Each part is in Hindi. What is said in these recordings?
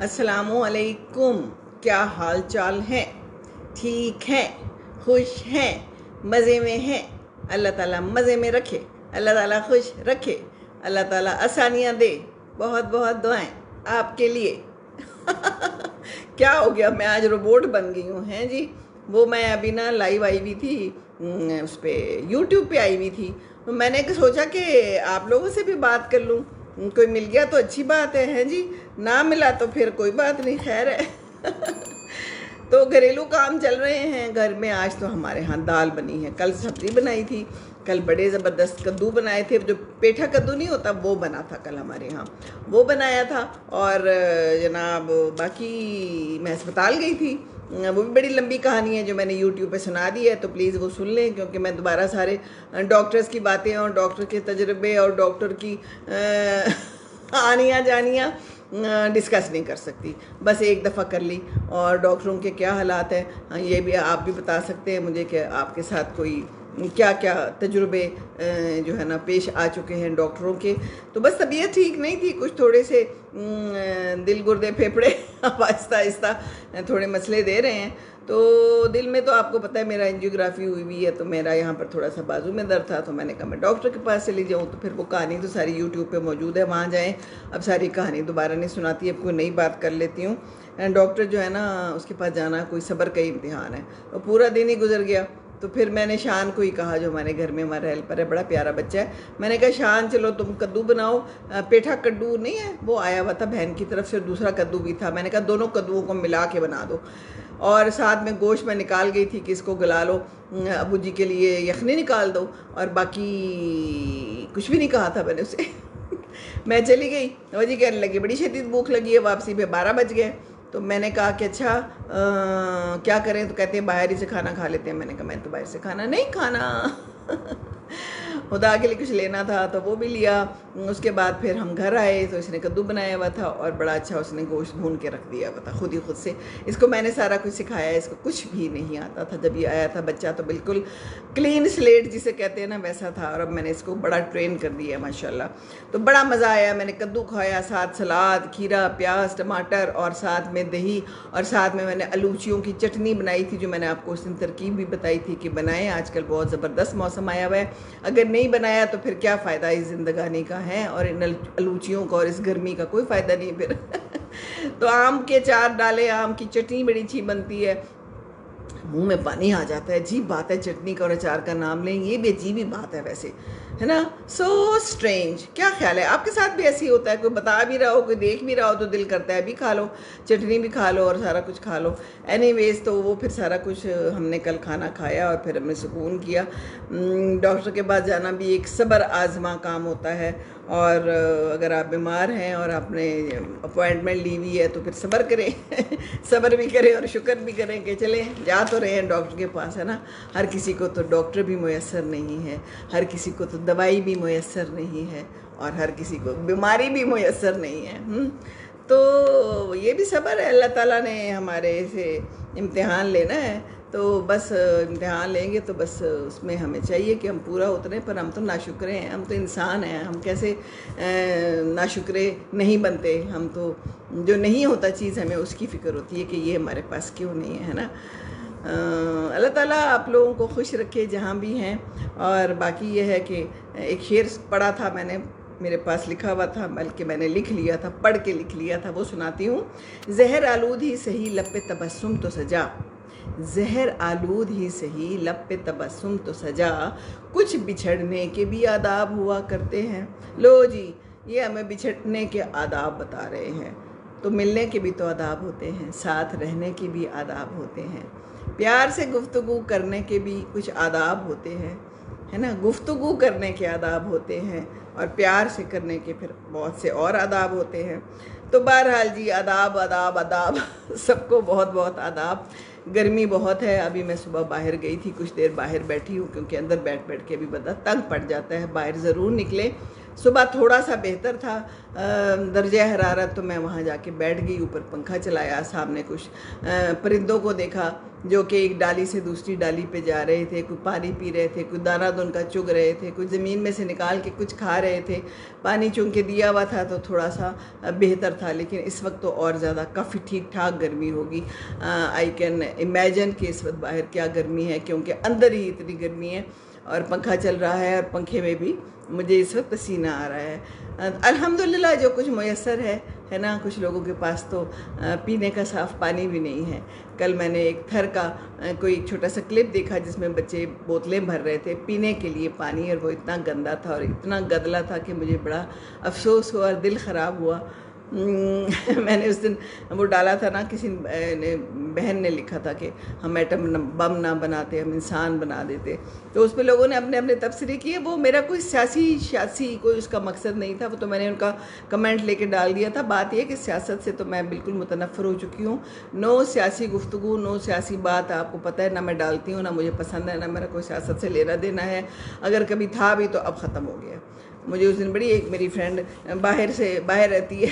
अस्सलामुअलैकुम। क्या हाल चाल है? ठीक है, खुश हैं, मज़े में हैं। अल्लाह ताला मज़े में रखे, अल्लाह ताला खुश रखे, अल्लाह ताला आसानियाँ दे। बहुत बहुत दुआएं आपके लिए। क्या हो गया, मैं आज रोबोट बन गई हूँ हैं जी। वो मैं अभी ना लाइव आई हुई थी, उस पर यूट्यूब पे आई हुई थी। तो मैंने सोचा कि आप लोगों से भी बात कर लूँ। कोई मिल गया तो अच्छी बात है जी, ना मिला तो फिर कोई बात नहीं, खैर है। तो घरेलू काम चल रहे हैं घर में। आज तो हमारे यहाँ दाल बनी है, कल सब्जी बनाई थी, कल बड़े ज़बरदस्त कद्दू बनाए थे। जो पेठा कद्दू नहीं होता वो बना था कल हमारे यहाँ, वो बनाया था। और जनाब बाकी मैं अस्पताल गई थी। वो भी बड़ी लंबी कहानी है जो मैंने यूट्यूब पे सुना दी है, तो प्लीज़ वो सुन लें, क्योंकि मैं दोबारा सारे डॉक्टर्स की बातें और डॉक्टर के तजर्बे और डॉक्टर की आनियाँ जानियाँ डिस्कस नहीं कर सकती। बस एक दफ़ा कर ली। और डॉक्टरों के क्या हालात हैं ये भी आप भी बता सकते हैं मुझे कि आपके साथ कोई क्या क्या तजुर्बे जो है ना पेश आ चुके हैं डॉक्टरों के। तो बस तबीयत ठीक नहीं थी, कुछ थोड़े से दिल गुर्दे फेफड़े आहिस्ता आहिस्ता थोड़े मसले दे रहे हैं। तो दिल में तो आपको पता है मेरा एंजियोग्राफी हुई है, तो मेरा यहाँ पर थोड़ा सा बाजू में दर्द था। तो मैंने कहा मैं डॉक्टर के पास चली जाऊँ। तो फिर वो कहानी तो सारी यूट्यूब पे मौजूद है, वहाँ जाएँ। अब सारी कहानी दोबारा नहीं सुनाती, अब कोई नई बात कर लेती हूँ। डॉक्टर जो है ना उसके पास जाना कोई सब्र का इम्तिहान है। तो पूरा दिन ही गुजर गया। तो फिर मैंने शान को ही कहा, जो हमारे घर में हमारा हेल्पर है, बड़ा प्यारा बच्चा है। मैंने कहा शान चलो तुम कद्दू बनाओ। पेठा कद्दू नहीं है, वो आया हुआ था बहन की तरफ से, दूसरा कद्दू भी था। मैंने कहा दोनों कद्दुओं को मिला के बना दो। और साथ में गोश्त में निकाल गई थी कि इसको गला लो, अबू जी के लिए यखनी निकाल दो, और बाकी कुछ भी नहीं कहा था मैंने उसे। मैं चली गई। अबू जी कहने लगी बड़ी शदीद भूख लगी है, वापसी पे 12 बज गए। तो मैंने कहा कि अच्छा क्या करें? तो कहते हैं बाहर ही से खाना खा लेते हैं। मैंने कहा मैं तो बाहर से खाना नहीं खाना। खुदा के लिए कुछ लेना था तो वो भी लिया। उसके बाद फिर हम घर आए तो इसने कद्दू बनाया हुआ था और बड़ा अच्छा उसने गोश्त भून के रख दिया हुआ था खुद से। इसको मैंने सारा कुछ सिखाया, इसको कुछ भी नहीं आता था। जब ये आया था बच्चा तो बिल्कुल क्लीन स्लेट जिसे कहते हैं ना वैसा था, और अब मैंने इसको बड़ा ट्रेन कर दिया माशाल्लाह। तो बड़ा मज़ा आया। मैंने कद्दू खाया, साथ सलाद, खीरा, प्याज, टमाटर, और साथ में दही, और साथ में मैंने आलूचियों की चटनी बनाई थी, जो मैंने आपको उस दिन तरकीब भी बताई थी कि बनाएं। आजकल बहुत ज़बरदस्त मौसम आया हुआ है, अगर नहीं बनाया तो फिर क्या फ़ायदा इस ज़िंदगानी का है, और इन आलूचियों का और इस गर्मी का कोई फ़ायदा नहीं फिर। तो आम के अचार डाले, आम की चटनी बड़ी अच्छी बनती है, मुंह में पानी आ जाता है। अजीब बात है, चटनी का और अचार का नाम लें, ये भी अजीब ही बात है वैसे, है ना। So strange. क्या ख्याल है आपके साथ भी ऐसे ही होता है? कोई बता भी रहा हो, कोई देख भी रहा हो तो दिल करता है अभी खा लो, चटनी भी खा लो और सारा कुछ खा लो। एनीवेज तो वो फिर सारा कुछ हमने कल खाना खाया और फिर हमने सुकून किया। डॉक्टर के पास जाना भी एक सब्र आजमा काम होता है, और अगर आप बीमार हैं और आपने अपॉइंटमेंट ली हुई है तो फिर सब्र करें। सब्र भी करें और शुक्र भी करें कि चलें जा तो रहे हैं डॉक्टर के पास, है ना। हर किसी को तो डॉक्टर भी मुयस्सर नहीं है, हर किसी को तो दवाई भी मुयस्सर नहीं है, और हर किसी को बीमारी भी मुयस्सर नहीं है। तो ये भी सब्र है, अल्लाह ताला ने हमारे से इम्तिहान लेना है। तो बस इम्तिहान लेंगे तो बस उसमें हमें चाहिए कि हम पूरा उतरें। पर हम तो नाशुक्रे हैं, हम तो इंसान हैं, हम कैसे नाशुक्रे नहीं बनते। हम तो जो नहीं होता चीज़ हमें उसकी फ़िक्र होती है कि ये हमारे पास क्यों नहीं है ना। अल्लाह ताला आप लोगों को खुश रखे जहाँ भी हैं। और बाकी ये है कि एक शेर पढ़ा था मैंने, मेरे पास लिखा हुआ था, बल्कि मैंने लिख लिया था, पढ़ के लिख लिया था, वो सुनाती हूँ। ज़हर आलूद ही सही लब पे तबस्सुम तो सजा, ज़हर आलूद ही सही लब पे तबस्सुम तो सजा, कुछ बिछड़ने के भी आदाब हुआ करते हैं। लो जी, ये हमें बिछड़ने के आदाब बता रहे हैं। तो मिलने के भी तो आदाब होते हैं, साथ रहने के भी आदाब होते हैं, प्यार से गुफ्तगू करने के भी कुछ आदाब होते हैं, है ना। गुफ्तगू करने के आदाब होते हैं और प्यार से करने के फिर बहुत से और आदाब होते हैं। तो बहरहाल जी, आदाब आदाब आदाब। सबको बहुत बहुत आदाब। गर्मी बहुत है। अभी मैं सुबह बाहर गई थी, कुछ देर बाहर बैठी हूँ, क्योंकि अंदर बैठ बैठ के भी बंदा तंग पड़ जाता है। बाहर ज़रूर निकले, सुबह थोड़ा सा बेहतर था दर्जे हरारत, तो मैं वहाँ जाके बैठ गई, ऊपर पंखा चलाया, सामने कुछ परिंदों को देखा जो कि एक डाली से दूसरी डाली पे जा रहे थे, कोई पानी पी रहे थे, कोई दाना उनका चुग रहे थे, कोई ज़मीन में से निकाल के कुछ खा रहे थे। पानी चुन के दिया हुआ था तो थोड़ा सा बेहतर था, लेकिन इस वक्त तो और ज़्यादा काफ़ी ठीक ठाक गर्मी होगी। आई कैन इमेजिन कि इस वक्त बाहर क्या गर्मी है, क्योंकि अंदर ही इतनी गर्मी है और पंखा चल रहा है और पंखे में भी मुझे इस वक्त पसीना आ रहा है। अल्हम्दुलिल्लाह जो कुछ मुयस्सर है ना। कुछ लोगों के पास तो पीने का साफ़ पानी भी नहीं है। कल मैंने एक थर का कोई छोटा सा क्लिप देखा जिसमें बच्चे बोतलें भर रहे थे पीने के लिए पानी, और वो इतना गंदा था और इतना गदला था कि मुझे बड़ा अफसोस हुआ और दिल ख़राब हुआ। मैंने उस दिन वो डाला था ना, किसी बहन ने लिखा था कि हम एटम बम ना बनाते, हम इंसान बना देते। तो उस पर लोगों ने अपने अपने तबसरे किए। वो मेरा कोई सियासी कोई उसका मकसद नहीं था, वो तो मैंने उनका कमेंट लेके डाल दिया था। बात यह कि सियासत से तो मैं बिल्कुल मुतनफ़र हो चुकी हूँ। नो सियासी गुफ्तगू, नो सियासी बात, आपको पता है ना, मैं डालती हूँ ना, मुझे पसंद है ना, मेरा कोई सियासत से लेना देना है। अगर कभी था भी तो अब ख़त्म हो गया। मुझे उस दिन बड़ी एक मेरी फ्रेंड बाहर रहती है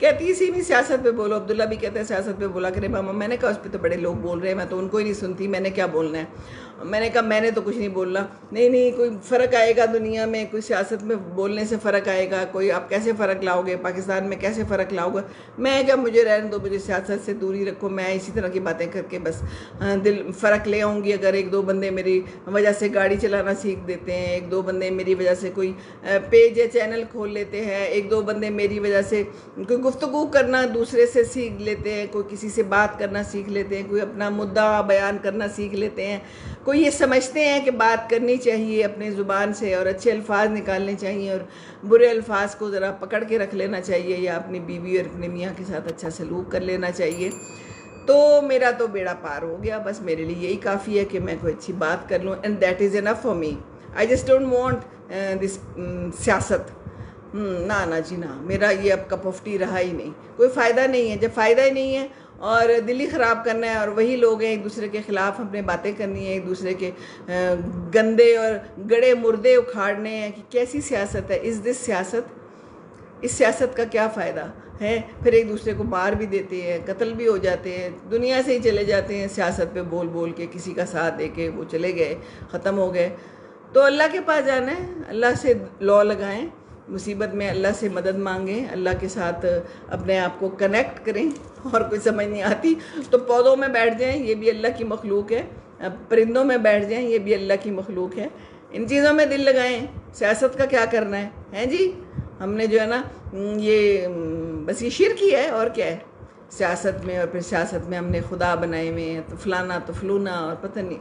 कहती है इसी में सियासत पे बोलो। अब्दुल्ला भी कहते हैं सियासत पे बोला करे मामा। मैंने कहा उस पर तो बड़े लोग बोल रहे हैं, मैं तो उनको ही नहीं सुनती, मैंने क्या बोलना है। मैंने कहा मैंने तो कुछ नहीं बोलना। नहीं कोई फ़र्क आएगा दुनिया में, कोई सियासत में बोलने से फ़र्क आएगा, कोई आप कैसे फ़र्क लाओगे, पाकिस्तान में कैसे फ़र्क लाओगे। मैं क्या, मुझे रहने दो, मुझे सियासत से दूरी रखो। मैं इसी तरह की बातें करके बस दिल फ़र्क ले आऊँगी। अगर एक दो बंदे मेरी वजह से गाड़ी चलाना सीख देते हैं, एक दो बंदे मेरी वजह से कोई पेज या चैनल खोल लेते हैं, एक दो बंदे मेरी वजह से कोई गुफ्तगू करना दूसरे से सीख लेते हैं, कोई किसी से बात करना सीख लेते हैं, कोई अपना मुद्दा बयान करना सीख लेते हैं, कोई ये समझते हैं कि बात करनी चाहिए अपनी ज़ुबान से और अच्छे अल्फाज निकालने चाहिए और बुरे अल्फाज को ज़रा पकड़ के रख लेना चाहिए, या अपनी बीवी और अपने मियाँ के साथ अच्छा सलूक कर लेना चाहिए। तो मेरा तो बेड़ा पार हो गया। बस मेरे लिए यही काफ़ी है कि मैं कोई अच्छी बात कर लूँ, and that is enough for me. I just don't want this सियासत। ना जी ना, मेरा ये अब कप ऑफ टी रहा ही नहीं। कोई फ़ायदा नहीं है। जब फ़ायदा ही नहीं है और दिल ही ख़राब करना है और वही लोग हैं एक दूसरे के ख़िलाफ़ अपने बातें करनी है, एक दूसरे के गंदे और गड़े मुर्दे उखाड़ने हैं, कि कैसी सियासत है। इज़ दिस सियासत? इस सियासत का क्या फ़ायदा है? फिर एक दूसरे को मार भी देते हैं, कत्ल भी हो जाते हैं, दुनिया से ही चले जाते हैं सियासत पे बोल बोल के, किसी का साथ दे के वो चले गए, ख़त्म हो गए। तो अल्लाह के पास जाना है, अल्लाह से लौ लगाएं, मुसीबत में अल्लाह से मदद मांगें, अल्लाह के साथ अपने आप को कनेक्ट करें। और कोई समझ नहीं आती तो पौधों में बैठ जाएं, ये भी अल्लाह की मखलूक है। परिंदों में बैठ जाएं, ये भी अल्लाह की मखलूक है। इन चीज़ों में दिल लगाएं। सियासत का क्या करना है जी? हमने जो है ना ये बस ये शिर्क ही है, और क्या है सियासत में। और फिर सियासत में हमने खुदा बनाए हुए हैं, तो फलाना तो फलूना, और पता नहीं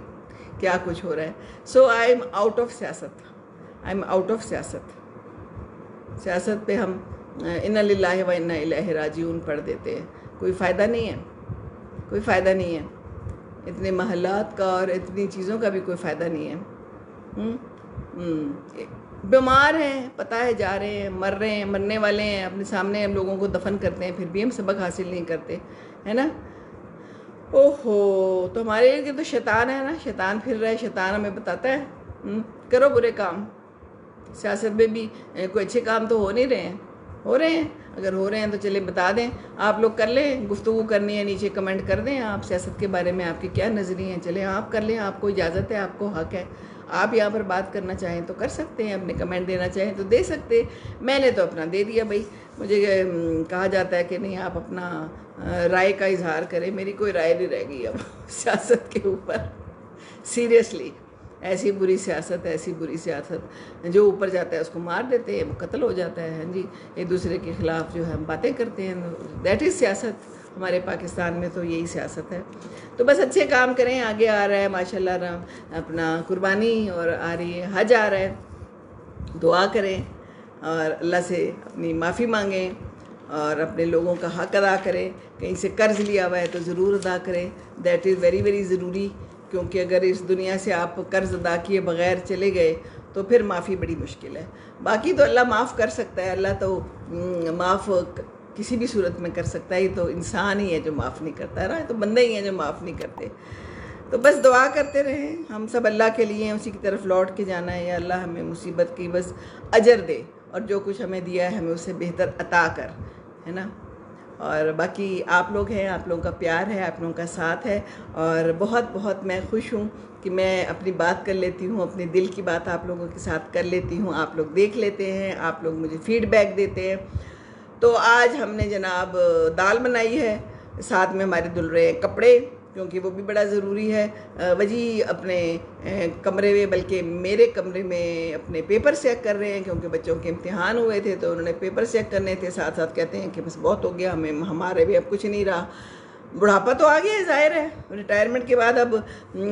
क्या कुछ हो रहा है। सो आई एम आउट ऑफ सियासत। आई एम आउट ऑफ सियासत। सियासत पे हम इन्ना लिल्लाहि व इन्ना इलैहि राजिऊन पढ़ देते हैं। कोई फ़ायदा नहीं है, कोई फ़ायदा नहीं है। इतने महल्लात का और इतनी चीज़ों का भी कोई फ़ायदा नहीं है। बीमार हैं, पता है, जा रहे हैं, मर रहे हैं, मरने वाले हैं, अपने सामने हम लोगों को दफन करते हैं, फिर भी हम सबक हासिल नहीं करते, है ना। ओहो, तो हमारे लिए तो शैतान है ना, शैतान फिर रहा है, शैतान हमें बताता है करो बुरे काम। सियासत में भी कोई अच्छे काम तो हो नहीं रहे हैं, हो रहे हैं। अगर हो रहे हैं तो चले बता दें, आप लोग कर लें, गुफ्तगू करनी है नीचे कमेंट कर दें, आप सियासत के बारे में आपके क्या नज़रिए हैं, चले आप कर लें, आपको इजाज़त है, आपको हक़ है। आप यहाँ पर बात करना चाहें तो कर सकते हैं, अपने कमेंट देना चाहें तो दे सकते हैं। मैंने तो अपना दे दिया भाई। मुझे कहा जाता है कि नहीं आप अपना राय का इजहार करें, मेरी कोई राय नहीं रह गई अब सियासत के ऊपर। सीरियसली, ऐसी बुरी सियासत, ऐसी बुरी सियासत, जो ऊपर जाता है उसको मार देते हैं, वो कत्ल हो जाता है। हाँ जी, एक दूसरे के ख़िलाफ़ जो है हम बातें करते हैं, दैट इज़ सियासत। हमारे पाकिस्तान में तो यही सियासत है। तो बस अच्छे काम करें। आगे आ रहा है माशाल्लाह अपना कुर्बानी, और आ रही है हज आ रहा है, दुआ करें और अल्लाह से अपनी माफ़ी मांगें और अपने लोगों का हक़ अदा करें। कहीं से कर्ज़ लिया हुआ है तो ज़रूर अदा करें, दैट इज़ वेरी वेरी ज़रूरी। क्योंकि अगर इस दुनिया से आप कर्ज़ अदा किए बग़ैर चले गए तो फिर माफ़ी बड़ी मुश्किल है। बाकी तो अल्लाह माफ़ कर सकता है, अल्लाह तो माफ़ किसी भी सूरत में कर सकता है। ये तो इंसान ही है जो माफ़ नहीं करता है ना, तो बंदे ही हैं जो माफ़ नहीं करते। तो बस दुआ करते रहें, हम सब अल्लाह के लिए हैं, उसी की तरफ लौट के जाना है। या अल्लाह हमें मुसीबत की बस अजर दे और जो कुछ हमें दिया है हमें उससे बेहतर अता कर, है ना। और बाकी आप लोग हैं, आप लोगों का प्यार है, आप लोगों का साथ है, और बहुत बहुत मैं खुश हूँ कि मैं अपनी बात कर लेती हूँ, अपने दिल की बात आप लोगों के साथ कर लेती हूँ। आप लोग देख लेते हैं, आप लोग मुझे फीडबैक देते हैं। तो आज हमने जनाब दाल बनाई है, साथ में हमारे धुल रहे हैं कपड़े, क्योंकि वो भी बड़ा ज़रूरी है। वजी अपने कमरे में, बल्कि मेरे कमरे में अपने पेपर चेक कर रहे हैं, क्योंकि बच्चों के इम्तिहान हुए थे तो उन्होंने पेपर चेक करने थे। साथ साथ कहते हैं कि बस बहुत हो गया, हमारे भी अब कुछ नहीं रहा, बुढ़ापा तो आ गया है, ज़ाहिर है। रिटायरमेंट के बाद अब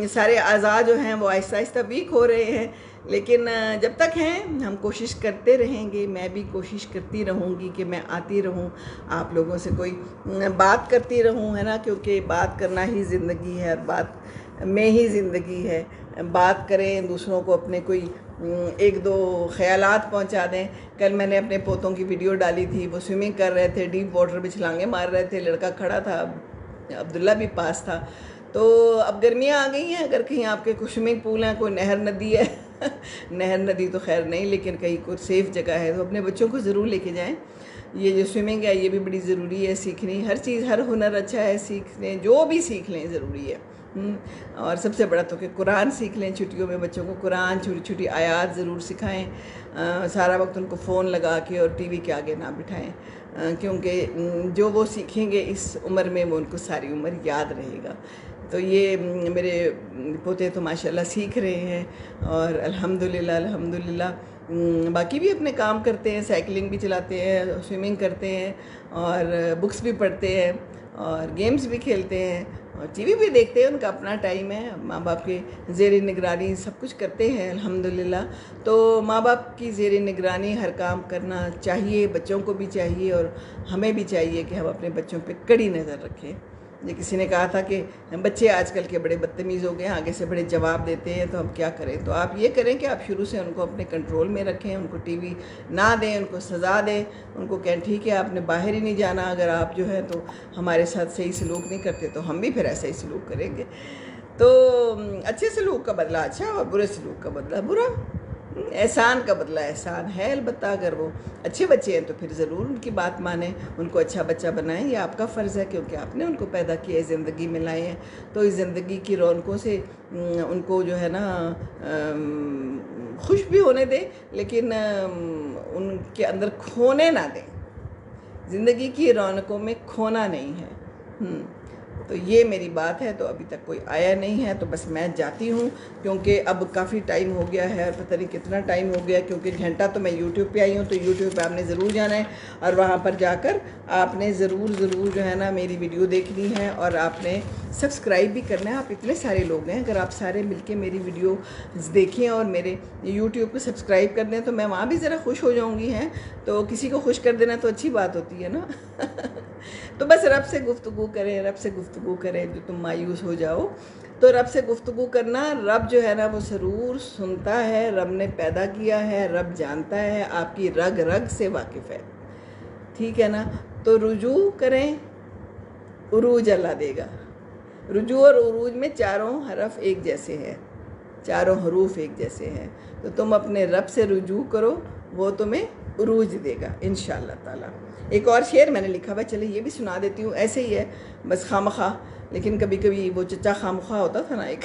सारे अज़ा जो हैं वो आहिस्ता आहिस्ता वीक हो रहे हैं, लेकिन जब तक हैं हम कोशिश करते रहेंगे। मैं भी कोशिश करती रहूँगी कि मैं आती रहूँ, आप लोगों से कोई बात करती रहूँ, है ना, क्योंकि बात करना ही ज़िंदगी है और बात में ही ज़िंदगी है। बात करें, दूसरों को अपने कोई एक दो ख़यालात पहुंचा दें। कल मैंने अपने पोतों की वीडियो डाली थी, वो स्विमिंग कर रहे थे, डीप वाटर में छलांगे मार रहे थे, लड़का खड़ा था, अब्दुल्ला भी पास था। तो अब गर्मियाँ आ गई हैं, अगर कहीं आपके कोई स्विमिंग पूल हैं, कोई नहर नदी है नहर नदी तो खैर नहीं, लेकिन कहीं कोई सेफ़ जगह है तो अपने बच्चों को ज़रूर लेके जाएं। ये जो स्विमिंग है ये भी बड़ी ज़रूरी है सीखनी। हर चीज़, हर हुनर अच्छा है सीखने, जो भी सीख लें ज़रूरी है। और सबसे बड़ा तो कि कुरान सीख लें। छुट्टियों में बच्चों को कुरान, छोटी छोटी आयात ज़रूर सिखाएं। सारा वक्त उनको फ़ोन लगा के और टीवी के आगे ना बिठाएं, क्योंकि जो वो सीखेंगे इस उम्र में वो उनको सारी उम्र याद रहेगा। तो ये मेरे पोते तो माशाल्लाह सीख रहे हैं और अल्हम्दुलिल्लाह अल्हम्दुलिल्लाह। बाकी भी अपने काम करते हैं, साइकिलिंग भी चलाते हैं, स्विमिंग करते हैं और बुक्स भी पढ़ते हैं और गेम्स भी खेलते हैं और टीवी भी देखते हैं। उनका अपना टाइम है, माँ बाप के ज़ेर निगरानी सब कुछ करते हैं अल्हम्दुलिल्लाह। तो माँ बाप की ज़ेर निगरानी हर काम करना चाहिए, बच्चों को भी चाहिए और हमें भी चाहिए कि हम अपने बच्चों पे कड़ी नज़र रखें। ये किसी ने कहा था कि बच्चे आजकल के बड़े बदतमीज़ हो गए हैं, आगे से बड़े जवाब देते हैं, तो हम क्या करें। तो आप ये करें कि आप शुरू से उनको अपने कंट्रोल में रखें, उनको टीवी ना दें, उनको सज़ा दें, उनको कहें ठीक है आपने बाहर ही नहीं जाना, अगर आप जो है तो हमारे साथ सही सलूक नहीं करते तो हम भी फिर ऐसा ही सलूक करेंगे। तो अच्छे सलूक का बदला अच्छा और बुरे सलूक का बदला बुरा। एहसान का बदला एहसान है। अलबत्ता अगर वो अच्छे बच्चे हैं तो फिर ज़रूर उनकी बात मानें, उनको अच्छा बच्चा बनाएं। ये आपका फ़र्ज़ है, क्योंकि आपने उनको पैदा किया है, ज़िंदगी में लाए हैं। तो इस ज़िंदगी की रौनकों से उनको जो है ना खुश भी होने दें, लेकिन उनके अंदर खोने ना दें। ज़िंदगी की रौनकों में खोना नहीं है। तो ये मेरी बात है। तो अभी तक कोई आया नहीं है तो बस मैं जाती हूँ, क्योंकि अब काफ़ी टाइम हो गया है और पता नहीं कितना टाइम हो गया, क्योंकि घंटा तो मैं यूट्यूब पे आई हूँ। तो यूट्यूब पे आपने ज़रूर जाना है और वहाँ पर जाकर आपने ज़रूर जो है ना मेरी वीडियो देखनी है और आपने सब्सक्राइब भी करना है। आप इतने सारे लोग हैं, अगर आप सारे मिलके मेरी वीडियो देखें और मेरे यूट्यूब पे सब्सक्राइब कर दें तो मैं वहाँ भी ज़रा खुश हो जाऊँगी। हैं तो किसी को खुश कर देना तो अच्छी बात होती है ना तो बस रब से गुफ्तगू करें, रब से गुफ्तगू करें। जो तुम मायूस हो जाओ तो रब से गुफ्तगू करना। रब जो है ना वो ज़रूर सुनता है, रब ने पैदा किया है, रब जानता है, आपकी रग रग से वाकिफ़ है, ठीक है ना। तो रुजू करें, उरूज अल्लाह देगा। रुजू और उरूज में चारों हरफ एक जैसे हैं, चारों हरूफ एक जैसे हैं। तो तुम अपने रब से रुजू करो, वो तुम्हें उरूज देगा इंशाअल्लाह ताला। एक और शेर मैंने लिखा हुआ, चले ये भी सुना देती हूँ। ऐसे ही है बस खामखा, लेकिन कभी कभी वो चचा खामखा होता था ना, एक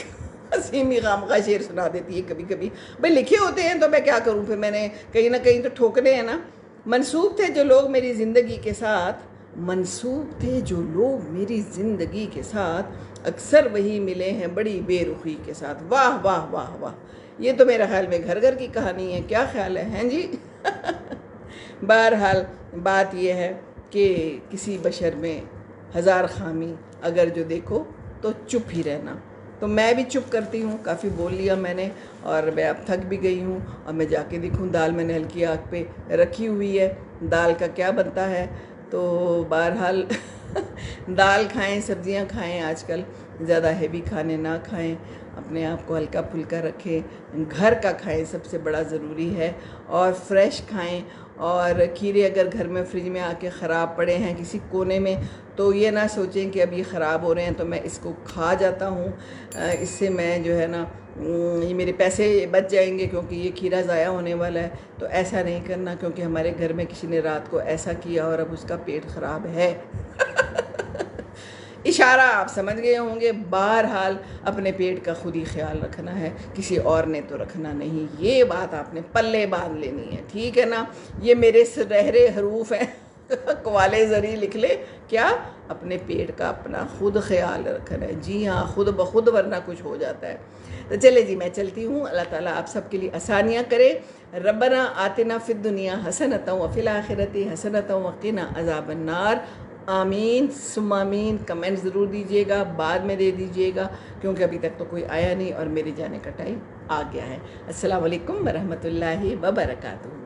हसीमी खामखा शेर सुना देती है कभी कभी। भाई लिखे होते हैं तो मैं क्या करूँ, फिर मैंने कहीं ना कहीं तो ठोकने हैं ना। मंसूब थे जो लोग मेरी ज़िंदगी के साथ, मंसूब थे जो लोग मेरी ज़िंदगी के साथ, अक्सर वही मिले हैं बड़ी बेरुखी के साथ। वाह वाह वाह वाह। ये तो मेरे ख्याल में घर घर की कहानी है, क्या ख्याल है, हैं जी बहरहाल बात यह है कि किसी बशर में हज़ार खामी, अगर जो देखो तो चुप ही रहना। तो मैं भी चुप करती हूँ, काफ़ी बोल लिया मैंने और मैं अब थक भी गई हूँ। और मैं जाके देखूँ, दाल मैंने हल्की आग पे रखी हुई है, दाल का क्या बनता है। तो बहरहाल दाल खाएं, सब्जियां खाएं, आजकल ज़्यादा हैवी खाने ना खाएं। अपने आप को हल्का फुल्का रखें, घर का खाएं, सबसे बड़ा ज़रूरी है, और फ्रेश खाएं। और खीरे अगर घर में फ्रिज में आके ख़राब पड़े हैं किसी कोने में, तो ये ना सोचें कि अब ये ख़राब हो रहे हैं तो मैं इसको खा जाता हूँ, इससे मैं जो है ना ये मेरे पैसे बच जाएंगे क्योंकि ये खीरा ज़ाया होने वाला है। तो ऐसा नहीं करना, क्योंकि हमारे घर में किसी ने रात को ऐसा किया और अब उसका पेट ख़राब है। इशारा आप समझ गए होंगे। बहरहाल अपने पेट का खुद ही ख्याल रखना है, किसी और ने तो रखना नहीं। ये बात आपने पल्ले बांध लेनी है, ठीक है ना। ये मेरे सुनहरे हरूफ हैं, कवाले ज़री लिख ले, क्या अपने पेट का अपना खुद ख्याल रखना है। जी हाँ, खुद ब खुद, वरना कुछ हो जाता है। तो चले जी, मैं चलती हूँ। अल्लाह ताला आप सबके लिए आसानियाँ करे। रब्बना आतिना फिद दुनिया हसनतन व फिल आखिरति हसनतन व क़िना अज़ाबन्नार। आमीन सुम्मा आमीन। कमेंट ज़रूर दीजिएगा, बाद में दे दीजिएगा क्योंकि अभी तक तो कोई आया नहीं और मेरे जाने का टाइम आ गया है। अस्सलाम वालेकुम वरहमतुल्लाहि वबरकातुहू।